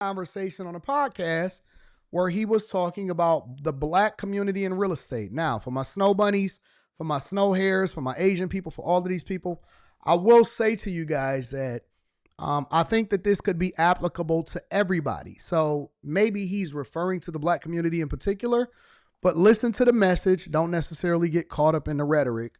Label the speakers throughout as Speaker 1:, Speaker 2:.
Speaker 1: conversation on a podcast where he was talking about the black community in real estate. Now, for my snow bunnies, for my snow hares, for my Asian people, for all of these people, I will say to you guys that I think that this could be applicable to everybody. So maybe he's referring to the black community in particular, but listen to the message. Don't necessarily get caught up in the rhetoric.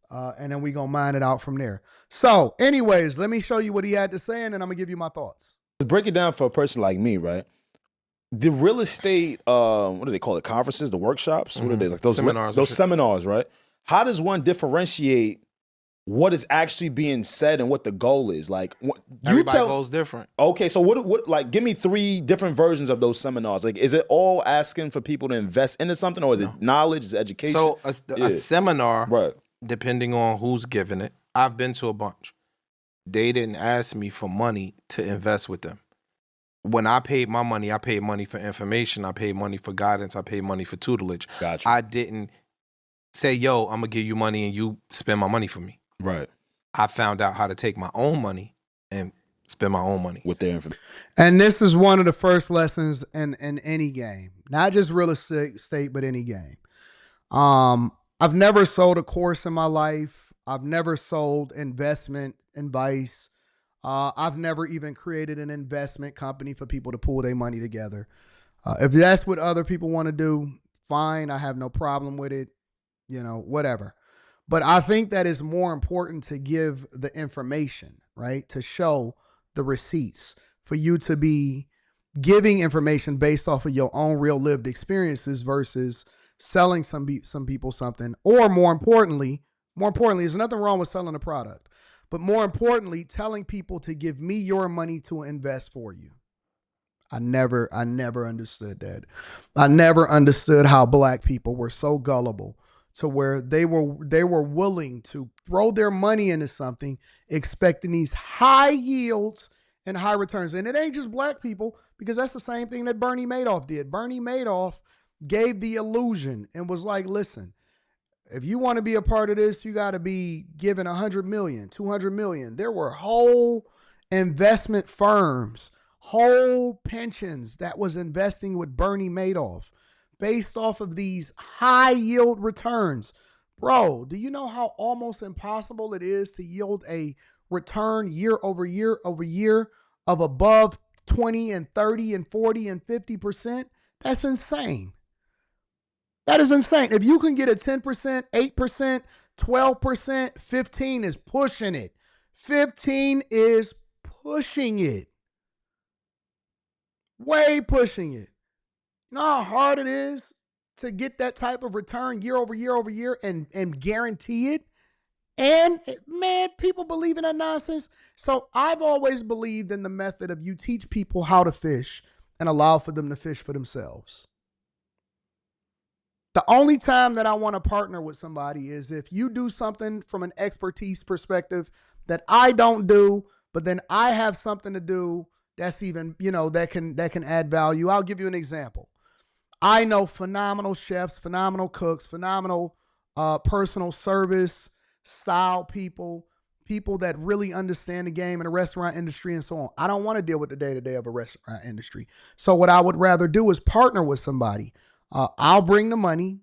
Speaker 1: And then we going to mine it out from there. So anyways, let me show you what he had to say, and then I'm going to give you my thoughts.
Speaker 2: Break it down for a person like me, right? The real estate, what do they call it? Conferences, the workshops? What are they like? Those seminars. Those seminars, right? How does one differentiate what is actually being said and what the goal is? Like,
Speaker 3: everybody goes different.
Speaker 2: Okay, so what? Like, give me 3 different versions of those seminars. Like, is it all asking for people to invest into something, or is it knowledge, is it education?
Speaker 3: So a seminar,
Speaker 2: right?
Speaker 3: Depending on who's giving it, I've been to a bunch. They didn't ask me for money to invest with them. When I paid my money, I paid money for information, I paid money for guidance, I paid money for tutelage.
Speaker 2: Gotcha.
Speaker 3: I didn't say, yo, I'm gonna give you money and you spend my money for me.
Speaker 2: Right.
Speaker 3: I found out how to take my own money and spend my own money
Speaker 2: with their information.
Speaker 1: And this is one of the first lessons in any game, not just real estate, but any game. I've never sold a course in my life. I've never sold investment advice. I've never even created an investment company for people to pool their money together. If that's what other people want to do, fine. I have no problem with it, whatever. But I think that it's more important to give the information, right? To show the receipts, for you to be giving information based off of your own real lived experiences versus selling some people something. Or more importantly, there's nothing wrong with selling a product. But more importantly, telling people to give me your money to invest for you. I never understood that. I never understood how black people were so gullible to where they were willing to throw their money into something, expecting these high yields and high returns. And it ain't just black people, because that's the same thing that Bernie Madoff did. Bernie Madoff gave the illusion and was like, listen, if you want to be a part of this, you got to be given 100 million, 200 million. There were whole investment firms, whole pensions that was investing with Bernie Madoff based off of these high yield returns. Bro, do you know how almost impossible it is to yield a return year over year of above 20 and 30 and 40 and 50%? That's insane. That is insane. If you can get a 10%, 8%, 12%, 15 is pushing it. 15 is pushing it. Way pushing it. You know how hard it is to get that type of return year over year and guarantee it? And man, people believe in that nonsense. So I've always believed in the method of you teach people how to fish and allow for them to fish for themselves. The only time that I want to partner with somebody is if you do something from an expertise perspective that I don't do, but then I have something to do that's even, that can add value. I'll give you an example. I know phenomenal chefs, phenomenal cooks, phenomenal personal service style people that really understand the game in the restaurant industry and so on. I don't want to deal with the day-to-day of a restaurant industry. So what I would rather do is partner with somebody. I'll bring the money.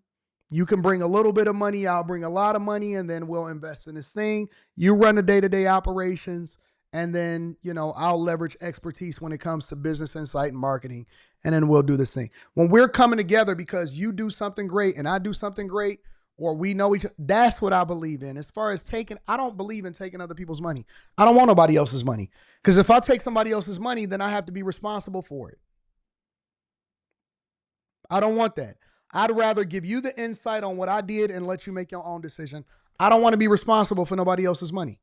Speaker 1: You can bring a little bit of money. I'll bring a lot of money, and then we'll invest in this thing. You run the day-to-day operations, and then, I'll leverage expertise when it comes to business insight and marketing, and then we'll do this thing. When we're coming together because you do something great and I do something great, or we know each other, that's what I believe in. As far as I don't believe in taking other people's money. I don't want nobody else's money, because if I take somebody else's money, then I have to be responsible for it. I don't want that. I'd rather give you the insight on what I did and let you make your own decision. I don't want to be responsible for nobody else's money.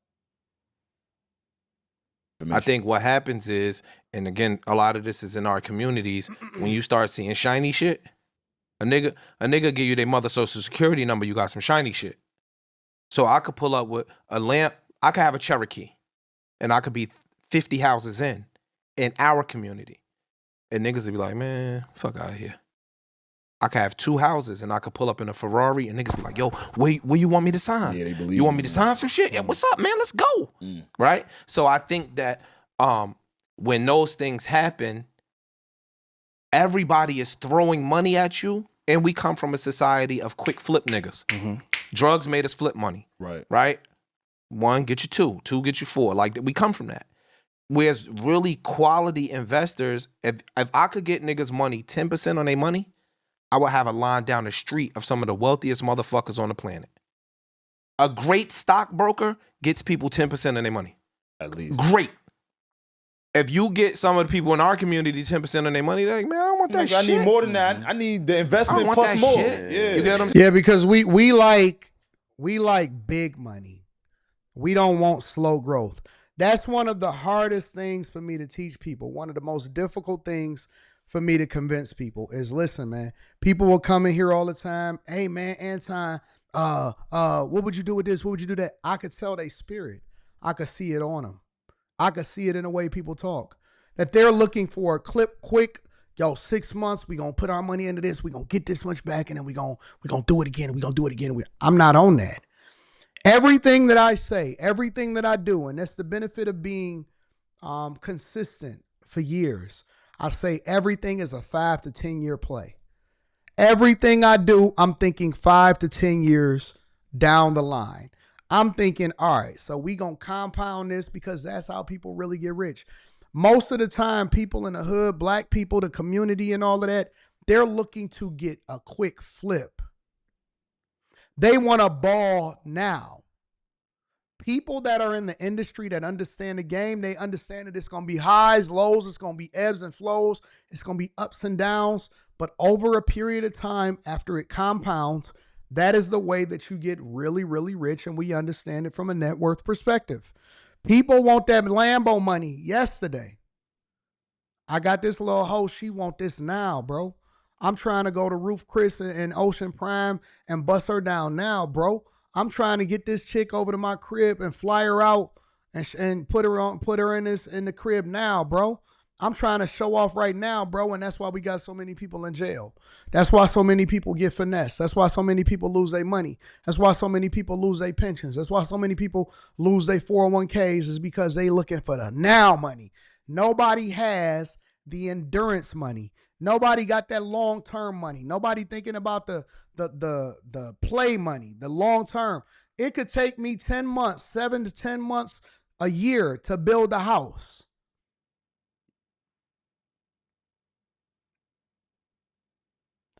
Speaker 3: I think what happens is, and again, a lot of this is in our communities, when you start seeing shiny shit, a nigga give you their mother social security number, you got some shiny shit. So I could pull up with a lamp, I could have a Cherokee, and I could be 50 houses in our community. And niggas would be like, man, fuck out of here. I could have 2 houses and I could pull up in a Ferrari and niggas be like, yo, where you want me to sign?
Speaker 2: Yeah, they believe
Speaker 3: you want me to sign some shit? Yeah, what's up, man? Let's go. Right? So I think that when those things happen, everybody is throwing money at you, and we come from a society of quick flip niggas. Drugs made us flip money. Right? 1 get you 2, 2 get you 4. Like, we come from that. Whereas really quality investors, if I could get niggas money 10% on their money, I would have a line down the street of some of the wealthiest motherfuckers on the planet. A great stockbroker gets people 10% of their money.
Speaker 2: At least.
Speaker 3: Great. If you get some of the people in our community 10% of their money, they're like, man, I don't want that shit.
Speaker 2: I need more than that. I need the investment plus more.
Speaker 3: Shit.
Speaker 2: Yeah.
Speaker 3: You get what I'm saying?
Speaker 1: Yeah, because we like big money. We don't want slow growth. That's one of the hardest things for me to teach people. One of the most difficult things for me to convince people is, listen, man, people will come in here all the time. Hey, man, Anton, what would you do with this? What would you do that? I could tell their spirit. I could see it on them. I could see it in the way people talk. That they're looking for a quick, 6 months, we're going to put our money into this. We're going to get this much back, and then we're going to do it again, and we're going to do it again. I'm not on that. Everything that I say, everything that I do, and that's the benefit of being consistent for years. I say everything is a 5 to 10 year play. Everything I do, I'm thinking 5 to 10 years down the line. I'm thinking, all right, so we going to compound this because that's how people really get rich. Most of the time, people in the hood, black people, the community and all of that, they're looking to get a quick flip. They want a ball now. People that are in the industry that understand the game, they understand that it's going to be highs, lows, it's going to be ebbs and flows, it's going to be ups and downs. But over a period of time, after it compounds, that is the way that you get really, really rich, and we understand it from a net worth perspective. People want that Lambo money yesterday. I got this little hoe, she want this now, bro. I'm trying to go to Roof Chris and Ocean Prime and bust her down now, bro. I'm trying to get this chick over to my crib and fly her out and put her in the crib now, bro. I'm trying to show off right now, bro, and that's why we got so many people in jail. That's why so many people get finessed. That's why so many people lose their money. That's why so many people lose their pensions. That's why so many people lose their 401ks, is because they looking for the now money. Nobody has the endurance money. Nobody got that long-term money. Nobody thinking about the play money, the long-term. It could take me 10 months, 7 to 10 months, a year to build a house.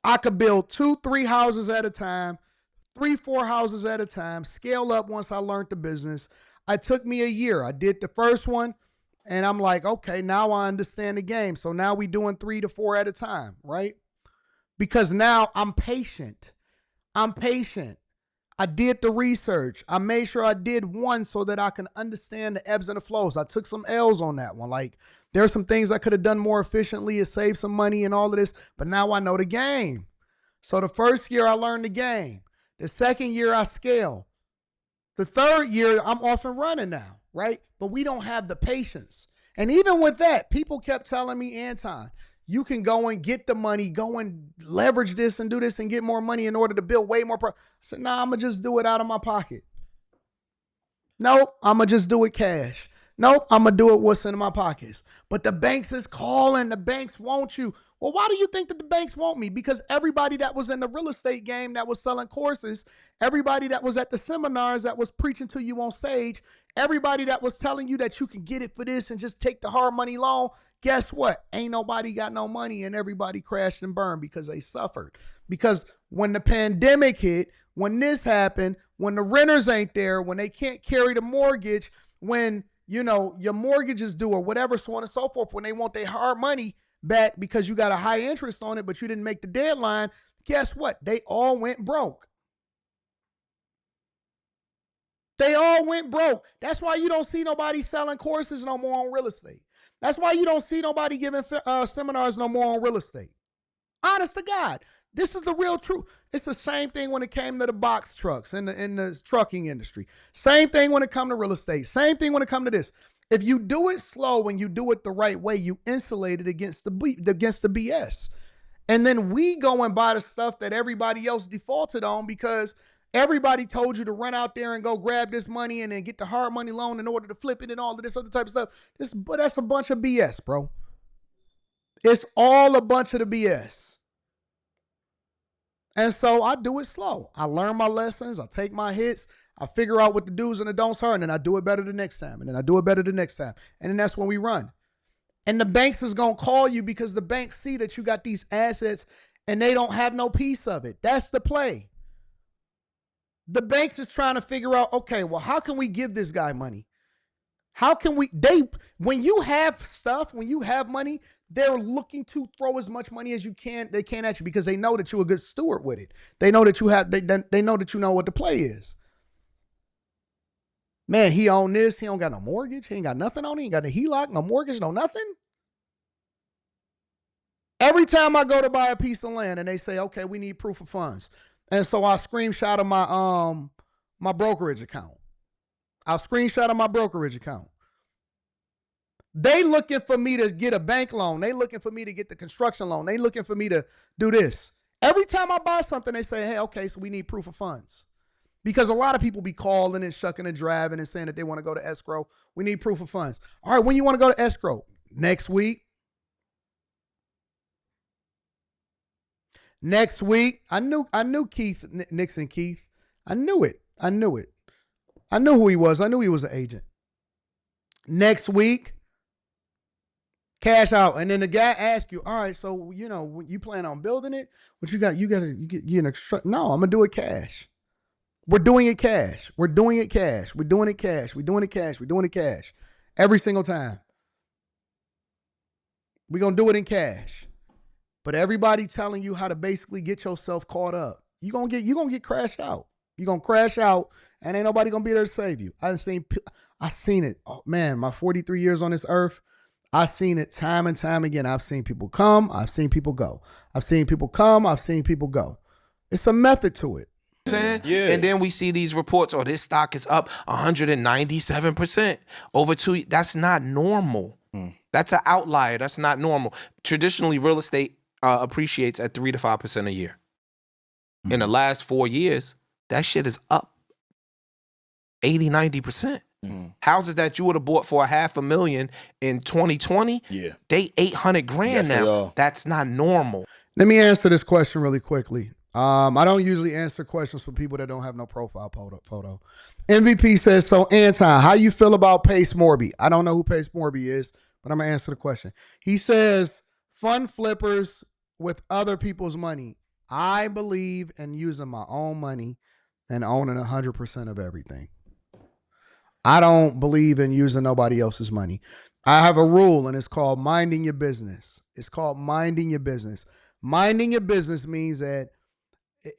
Speaker 1: I could build 2-3 houses at a time, 3-4 houses at a time, scale up once I learned the business. It took me a year. I did the first one, and I'm like, okay, now I understand the game. So now we doing 3 to 4 at a time, right? Because now I'm patient. I did the research. I made sure I did one so that I can understand the ebbs and the flows. I took some L's on that one. Like, there are some things I could have done more efficiently and saved some money and all of this, but now I know the game. So the first year I learned the game. The second year I scale. The third year I'm off and running now, right? But we don't have the patience. And even with that, people kept telling me, Anton, you can go and get the money, go and leverage this and do this and get more money in order to build way more. I said, nah, I'm going to just do it out of my pocket. Nope, I'm going to just do it cash. Nope, I'm going to do it what's in my pockets. But the banks is calling. The banks want you. Well, why do you think that the banks want me? Because everybody that was in the real estate game that was selling courses, everybody that was at the seminars that was preaching to you on stage, everybody that was telling you that you can get it for this and just take the hard money loan, guess what? Ain't nobody got no money, and everybody crashed and burned because they suffered. Because when the pandemic hit, when this happened, when the renters ain't there, when they can't carry the mortgage, when, you know, your mortgage is due or whatever, so on and so forth, when they want their hard money back because you got a high interest on it, but you didn't make the deadline, guess what? They all went broke. They all went broke. That's why you don't see nobody selling courses no more on real estate. That's why you don't see nobody giving seminars no more on real estate. Honest to God, this is the real truth. It's the same thing when it came to the box trucks in the trucking industry. Same thing when it comes to real estate. Same thing when it comes to this. If you do it slow and you do it the right way, you insulate it against the BS. And then we go and buy the stuff that everybody else defaulted on because everybody told you to run out there and go grab this money and then get the hard money loan in order to flip it and all of this other type of stuff. But that's a bunch of BS, bro. It's all a bunch of the BS. And so I do it slow. I learn my lessons. I take my hits. I figure out what the do's and the don'ts are, and then I do it better the next time. And then I do it better the next time. And then that's when we run. And the banks is going to call you because the banks see that you got these assets and they don't have no piece of it. That's the play. The banks is trying to figure out, okay, well, how can we give this guy money? How can we, when you have stuff, when you have money, they're looking to throw as much money as they can at you because they know that you're a good steward with it. They know that they know that you know what the play is. Man, he own this. He don't got no mortgage. He ain't got nothing on it. He ain't got a HELOC, no mortgage, no nothing. Every time I go to buy a piece of land and they say, okay, we need proof of funds. And so I screenshot of my brokerage account. I'll screenshot of my brokerage account. They looking for me to get a bank loan. They looking for me to get the construction loan. They looking for me to do this. Every time I buy something, they say, hey, okay, so we need proof of funds. Because a lot of people be calling and shucking and driving and saying that they want to go to escrow. We need proof of funds. All right, when you want to go to escrow? Next week. Next week. I knew Keith, Nixon Keith. I knew it. I knew who he was. I knew he was an agent. Next week. Cash out. And then the guy asks you, all right, so, you plan on building it? What you got? You no, I'm going to do it cash. We're doing it cash. We're doing it cash. We're doing it cash. We're doing it cash. We're doing it cash. Every single time. We're going to do it in cash. But everybody telling you how to basically get yourself caught up. You're going to get crashed out. You're going to crash out and ain't nobody going to be there to save you. I seen it. Oh, man, my 43 years on this earth, I've seen it time and time again. I've seen people come. I've seen people go. I've seen people come. I've seen people go. It's a method to it.
Speaker 3: Saying? Yeah. And then we see these reports, this stock is up 197% over 2 years. That's not normal. That's an outlier. That's not normal. Traditionally, real estate appreciates at 3 to 5% a year. In the last 4 years, that shit is up 80, 90%. Houses that you would have bought for $500,000 in 2020, they 800 grand now. That's not normal.
Speaker 1: Let me answer this question really quickly. I don't usually answer questions for people that don't have no profile photo. MVP says, so Anton, how you feel about Pace Morby? I don't know who Pace Morby is, but I'm going to answer the question. He says, fund flippers with other people's money. I believe in using my own money and owning 100% of everything. I don't believe in using nobody else's money. I have a rule, and it's called minding your business. It's called minding your business. Minding your business means that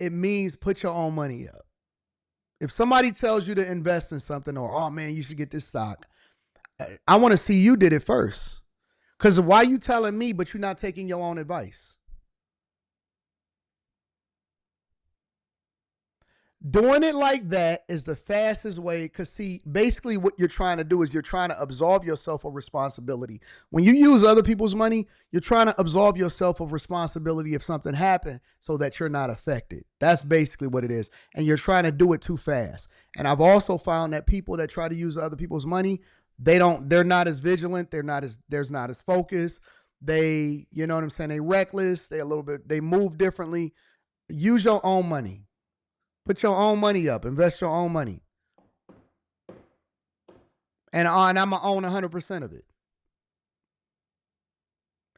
Speaker 1: it means put your own money up. If somebody tells you to invest in something or, oh, man, you should get this stock, I want to see you did it first. Because why you telling me, but you're not taking your own advice? Doing it like that is the fastest way, because see, basically what you're trying to do is you're trying to absolve yourself of responsibility. When you use other people's money, you're trying to absolve yourself of responsibility if something happened so that you're not affected. That's basically what it is. And you're trying to do it too fast. And I've also found that people that try to use other people's money, they're not as vigilant, they're not as focused. They, you know what I'm saying, they reckless, they move differently. Use your own money. Put your own money up. Invest your own money. And I'm going to own 100% of it.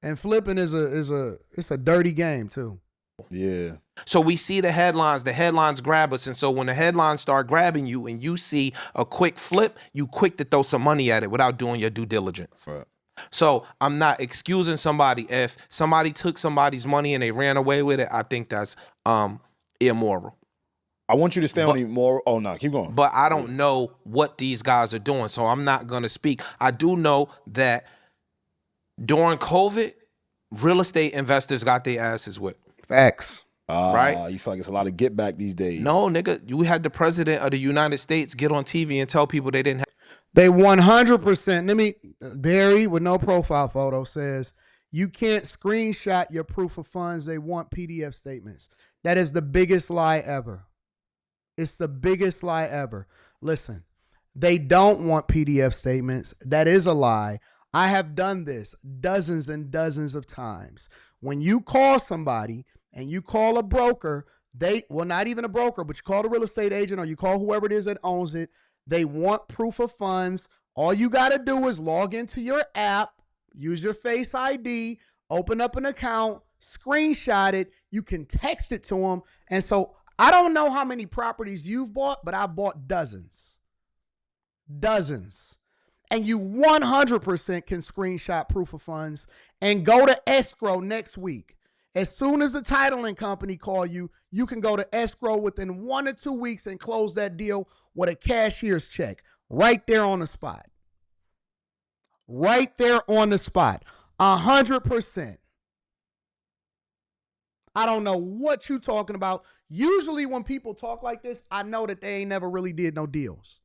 Speaker 1: And flipping it's a dirty game too.
Speaker 2: Yeah.
Speaker 3: So we see the headlines grab us. And so when the headlines start grabbing you and you see a quick flip, you quick to throw some money at it without doing your due diligence.
Speaker 2: Right.
Speaker 3: So I'm not excusing somebody. If somebody took somebody's money and they ran away with it, I think that's immoral.
Speaker 2: I want you to stay on the more. Oh, no, keep going.
Speaker 3: But I don't know what these guys are doing, so I'm not going to speak. I do know that during COVID, real estate investors got their asses whipped.
Speaker 1: Facts.
Speaker 3: Right?
Speaker 2: You feel like it's a lot of get back these days.
Speaker 3: No, nigga. You had the president of the United States get on TV and tell people they didn't have.
Speaker 1: They 100%. Barry with no profile photo says, you can't screenshot your proof of funds. They want PDF statements. That is the biggest lie ever. It's the biggest lie ever. Listen, they don't want PDF statements. That is a lie. I have done this dozens and dozens of times. When you call somebody and you call a broker, not even a broker, but you call the real estate agent or you call whoever it is that owns it, they want proof of funds. All you got to do is log into your app, use your Face ID, open up an account, screenshot it. You can text it to them. And so I don't know how many properties you've bought, but I bought dozens. Dozens. And you 100% can screenshot proof of funds and go to escrow next week. As soon as the titling company call you, you can go to escrow within 1 or 2 weeks and close that deal with a cashier's check right there on the spot. Right there on the spot. 100%. I don't know what you talking about. Usually when people talk like this, I know that they ain't never really did no deals.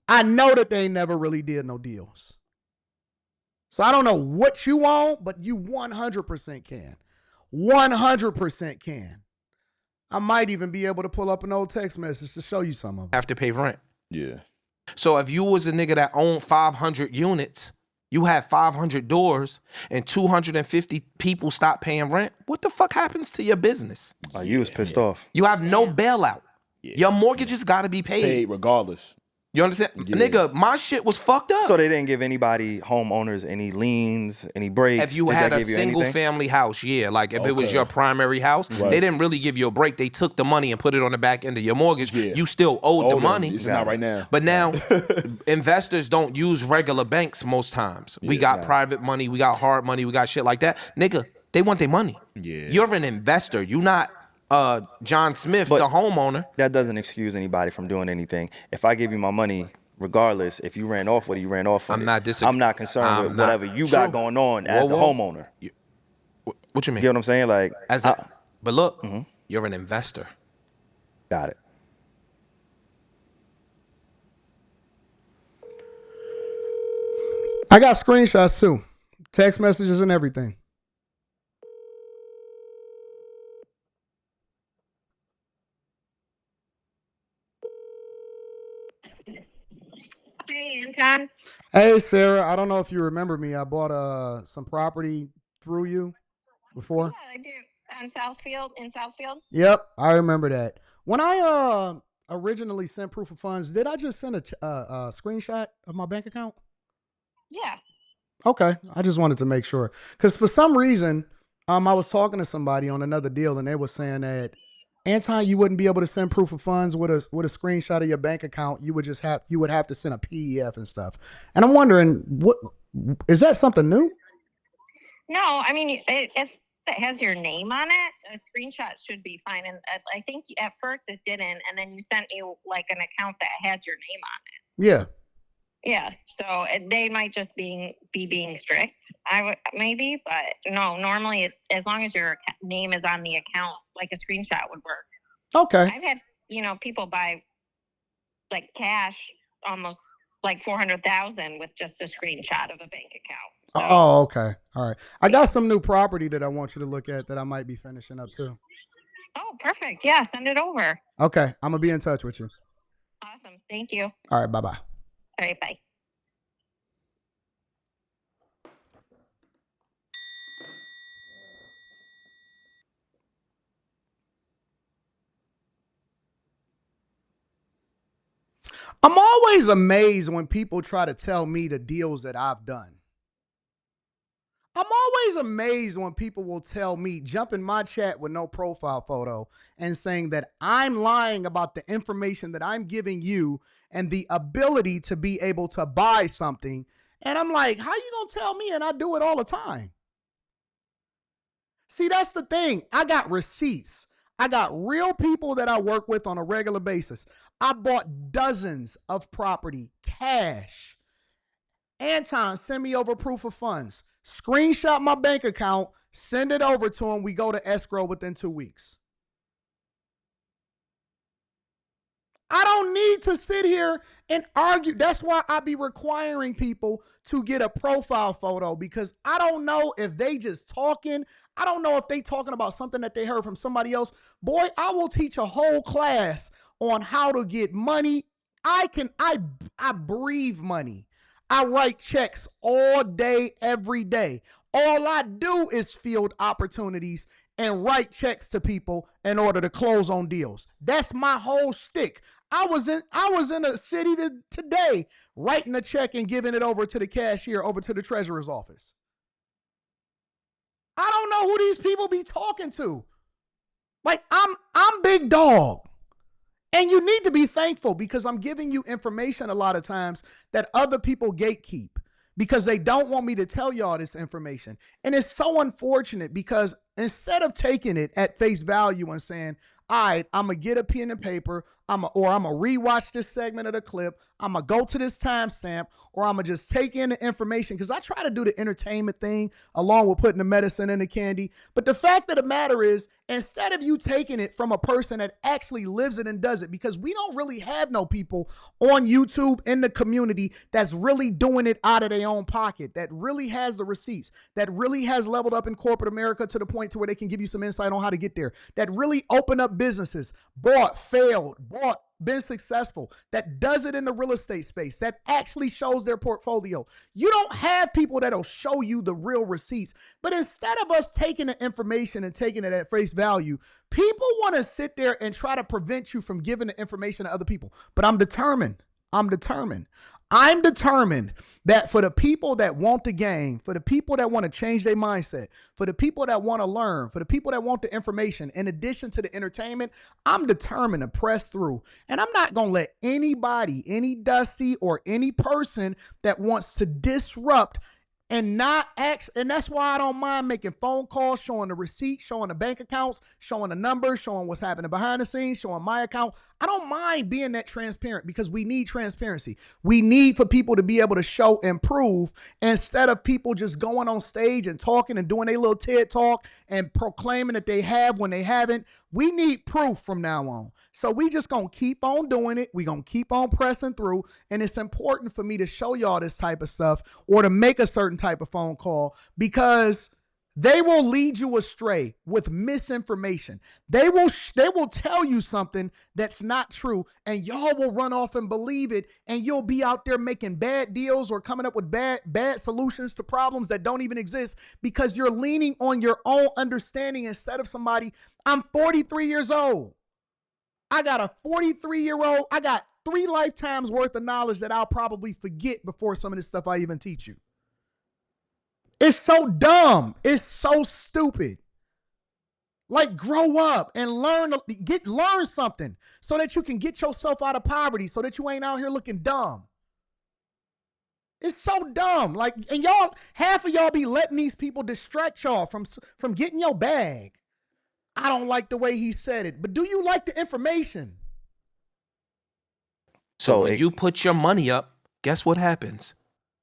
Speaker 1: I know that they never really did no deals. So I don't know what you own, but you 100% can. 100% can. I might even be able to pull up an old text message to show you some of them.
Speaker 3: Have to pay rent.
Speaker 2: Yeah.
Speaker 3: So if you was a nigga that owned 500 units, you had 500 doors, and 250 people stop paying rent, what the fuck happens to your business?
Speaker 4: You was pissed off.
Speaker 3: You have no bailout. Your mortgages got to be paid.
Speaker 2: Paid regardless.
Speaker 3: You understand? Yeah. Nigga, my shit was fucked up.
Speaker 4: So they didn't give anybody, homeowners, any liens, any breaks?
Speaker 3: If you had a single family house, yeah. Like if it was your primary house, they didn't really give you a break. They took the money and put it on the back end of your mortgage. Yeah. You still owed the money.
Speaker 2: It's not right now.
Speaker 3: But now, investors don't use regular banks most times. We got private money, we got hard money, we got shit like that. Nigga, they want their money. Yeah. You're an investor. You're not John Smith, the homeowner.
Speaker 4: That doesn't excuse anybody from doing anything. If I give you my money, regardless, if you ran off with it, you ran off with it. I'm not concerned with whatever you got going on as the homeowner.
Speaker 3: What you mean?
Speaker 4: You know what I'm saying? Like,
Speaker 3: but look, you're an investor.
Speaker 4: Got it.
Speaker 1: I got screenshots too. Text messages and everything.
Speaker 5: Hey, Anton.
Speaker 1: Hey, Sarah. I don't know if you remember me. I bought some property through you before.
Speaker 5: Yeah, I do. In Southfield?
Speaker 1: Yep, I remember that. When I originally sent proof of funds, did I just send a screenshot of my bank account?
Speaker 5: Yeah.
Speaker 1: Okay, I just wanted to make sure. Because for some reason, I was talking to somebody on another deal, and they were saying that, Anton, you wouldn't be able to send proof of funds with a screenshot of your bank account. You would have to send a PDF and stuff. And I'm wondering, what is that something new?
Speaker 5: No, I mean, if it has your name on it, a screenshot should be fine. And I think at first it didn't, and then you sent me like an account that had your name on it.
Speaker 1: Yeah.
Speaker 5: Yeah, so they might just be being strict. Maybe, but no. Normally, as long as your name is on the account, like a screenshot would work.
Speaker 1: Okay.
Speaker 5: I've had people buy like cash, almost like $400,000 with just a screenshot of a bank account. So.
Speaker 1: Oh, okay, all right. I got some new property that I want you to look at that I might be finishing up too.
Speaker 5: Oh, perfect. Yeah, send it over.
Speaker 1: Okay, I'm gonna be in touch with you.
Speaker 5: Awesome. Thank you.
Speaker 1: All right, bye-bye.
Speaker 5: All right, bye.
Speaker 1: I'm always amazed when people try to tell me the deals that I've done. I'm always amazed when people will tell me, jump in my chat with no profile photo and saying that I'm lying about the information that I'm giving you and the ability to be able to buy something. And I'm like, how you gonna tell me? And I do it all the time. See, that's the thing. I got receipts. I got real people that I work with on a regular basis. I bought dozens of property, cash. Anton, send me over proof of funds. Screenshot my bank account, send it over to him. We go to escrow within 2 weeks. I don't need to sit here and argue. That's why I be requiring people to get a profile photo, because I don't know if they just talking. I don't know if they talking about something that they heard from somebody else. Boy, I will teach a whole class on how to get money. I breathe money. I write checks all day, every day. All I do is field opportunities and write checks to people in order to close on deals. That's my whole shtick. I was in a city today writing a check and giving it over to the cashier, over to the treasurer's office. I don't know who these people be talking to. Like, I'm big dog. And you need to be thankful because I'm giving you information a lot of times that other people gatekeep because they don't want me to tell y'all this information. And it's so unfortunate because instead of taking it at face value and saying, all right, I'm going to get a pen and paper, I'm going to rewatch this segment of the clip, I'm going to go to this timestamp, or I'm going to just take in the information because I try to do the entertainment thing along with putting the medicine in the candy. But the fact of the matter is, instead of you taking it from a person that actually lives it and does it, because we don't really have no people on YouTube in the community that's really doing it out of their own pocket, that really has the receipts, that really has leveled up in corporate America to the point to where they can give you some insight on how to get there, that really open up businesses, bought, failed, been successful, that does it in the real estate space, that actually shows their portfolio. You don't have people that'll show you the real receipts. But instead of us taking the information and taking it at face value, people want to sit there and try to prevent you from giving the information to other people. But I'm determined that for the people that want the game, for the people that want to change their mindset, for the people that want to learn, for the people that want the information, in addition to the entertainment, I'm determined to press through. And I'm not going to let anybody, any Dusty or any person that wants to disrupt and not ask. And that's why I don't mind making phone calls, showing the receipts, showing the bank accounts, showing the numbers, showing what's happening behind the scenes, showing my account. I don't mind being that transparent because we need transparency. We need for people to be able to show and prove instead of people just going on stage and talking and doing a little TED talk and proclaiming that they have when they haven't. We need proof from now on. So we just going to keep on doing it. We going to keep on pressing through. And it's important for me to show y'all this type of stuff or to make a certain type of phone call because they will lead you astray with misinformation. They will tell you something that's not true and y'all will run off and believe it and you'll be out there making bad deals or coming up with bad solutions to problems that don't even exist because you're leaning on your own understanding instead of somebody. I'm 43 years old. I got a 43-year-old. I got 3 lifetimes worth of knowledge that I'll probably forget before some of this stuff I even teach you. It's so dumb. It's so stupid. Like, grow up and learn something so that you can get yourself out of poverty, so that you ain't out here looking dumb. It's so dumb. Like, and y'all, half of y'all be letting these people distract y'all from getting your bag. I don't like the way he said it, but do you like the information?
Speaker 3: So when you put your money up, guess what happens?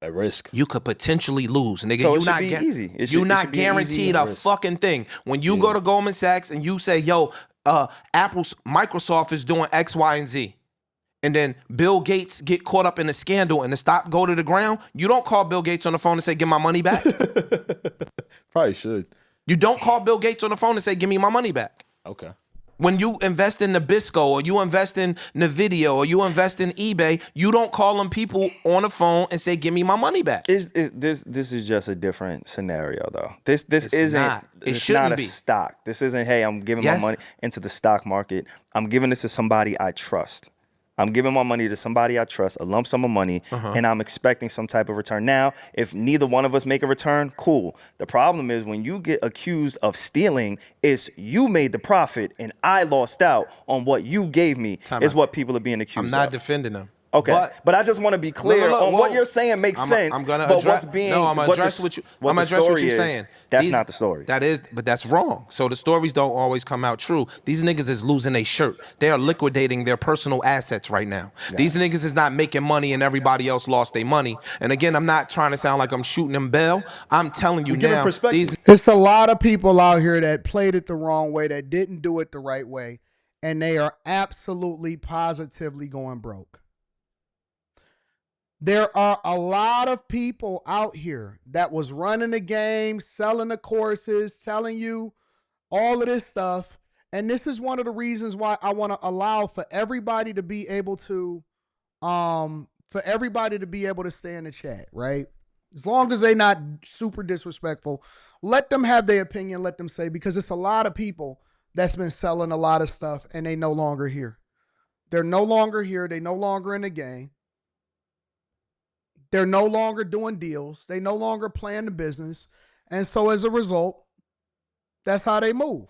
Speaker 2: At risk.
Speaker 3: You could potentially lose, nigga.
Speaker 4: So it should be easy.
Speaker 3: You're not guaranteed a fucking thing. When you go to Goldman Sachs and you say, yo, Microsoft is doing X, Y, and Z, and then Bill Gates get caught up in a scandal and the stock go to the ground, you don't call Bill Gates on the phone and say, give my money back.
Speaker 2: Probably should.
Speaker 3: You don't call Bill Gates on the phone and say, give me my money back.
Speaker 2: Okay.
Speaker 3: When you invest in Nabisco or you invest in NVIDIA or you invest in eBay, you don't call them people on the phone and say, give me my money back.
Speaker 4: This is just a different scenario, though. This isn't. It's not a stock. This isn't, hey, I'm giving my money into the stock market. I'm giving this to somebody I trust. I'm giving my money to somebody I trust, a lump sum of money, and I'm expecting some type of return. Now, if neither one of us make a return, cool. The problem is when you get accused of stealing, it's you made the profit and I lost out on what you gave me is what people are being accused of.
Speaker 3: I'm not defending them.
Speaker 4: Okay, but I just want to be clear on what you're saying makes sense. I'm gonna address what you're saying. That's not the story.
Speaker 3: But that's wrong. So the stories don't always come out true. These niggas is losing their shirt. They are liquidating their personal assets right now. Yeah. These niggas is not making money and everybody else lost their money. And again, I'm not trying to sound like I'm shooting them bail. I'm telling you now.
Speaker 1: It's a lot of people out here that played it the wrong way, that didn't do it the right way, and they are absolutely positively going broke. There are a lot of people out here that was running the game, selling the courses, telling you all of this stuff. And this is one of the reasons why I want to allow for everybody to be able to, for for everybody to be able to stay in the chat, right? As long as they not super disrespectful, let them have their opinion, let them say, because it's a lot of people that's been selling a lot of stuff and they no longer here. They're no longer here. They no longer in the game. They're no longer doing deals. They no longer playing the business. And so as a result, that's how they move.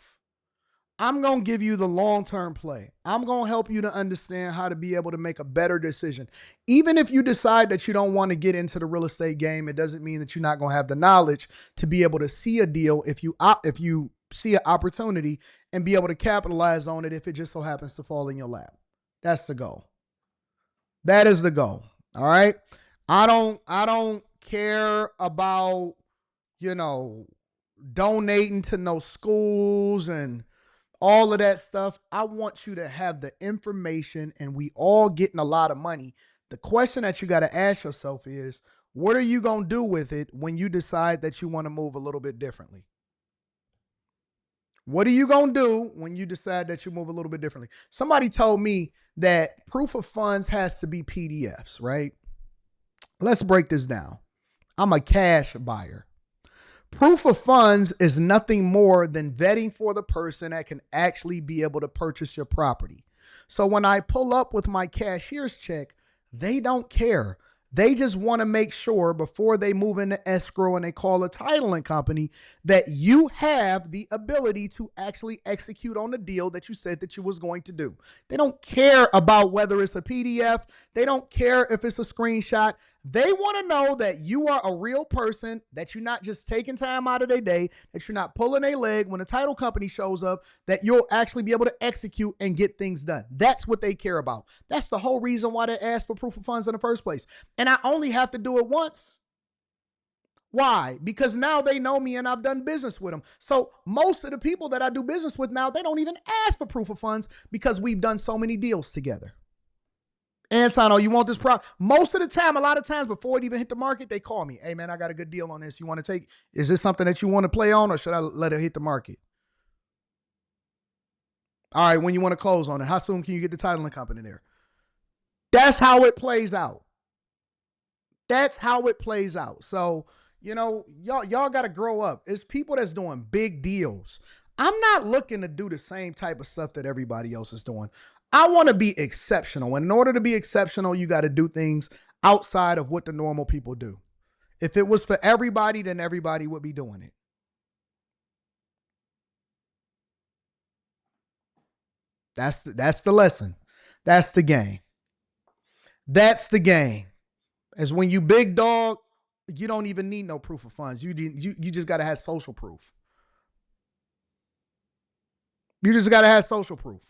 Speaker 1: I'm going to give you the long-term play. I'm going to help you to understand how to be able to make a better decision. Even if you decide that you don't want to get into the real estate game, it doesn't mean that you're not going to have the knowledge to be able to see a deal if you see an opportunity and be able to capitalize on it if it just so happens to fall in your lap. That's the goal. That is the goal. All right? I don't care about, donating to no schools and all of that stuff. I want you to have the information, and we all getting a lot of money. The question that you got to ask yourself is, what are you going to do with it when you decide that you want to move a little bit differently? What are you going to do when you decide that you move a little bit differently? Somebody told me that proof of funds has to be PDFs, right? Let's break this down. I'm a cash buyer. Proof of funds is nothing more than vetting for the person that can actually be able to purchase your property. So when I pull up with my cashier's check, they don't care. They just want to make sure before they move into escrow and they call a titling company that you have the ability to actually execute on the deal that you said that you was going to do. They don't care about whether it's a PDF. They don't care if it's a screenshot. They want to know that you are a real person, that you're not just taking time out of their day, that you're not pulling a leg when a title company shows up, that you'll actually be able to execute and get things done. That's what they care about. That's the whole reason why they asked for proof of funds in the first place. And I only have to do it once. Why? Because now they know me and I've done business with them. So most of the people that I do business with now, they don't even ask for proof of funds because we've done so many deals together. Anton, oh, you want this prop? Most of the time, a lot of times before it even hit the market, they call me. Hey, man, I got a good deal on this. You want to take? Is this something that you want to play on, or should I let it hit the market? All right, when you want to close on it, how soon can you get the titling company there? That's how it plays out. That's how it plays out. So, y'all got to grow up. It's people that's doing big deals. I'm not looking to do the same type of stuff that everybody else is doing. I want to be exceptional. And in order to be exceptional, you got to do things outside of what the normal people do. If it was for everybody, then everybody would be doing it. That's the lesson. That's the game. That's the game. As when you big dog, you don't even need no proof of funds. You just got to have social proof. You just got to have social proof.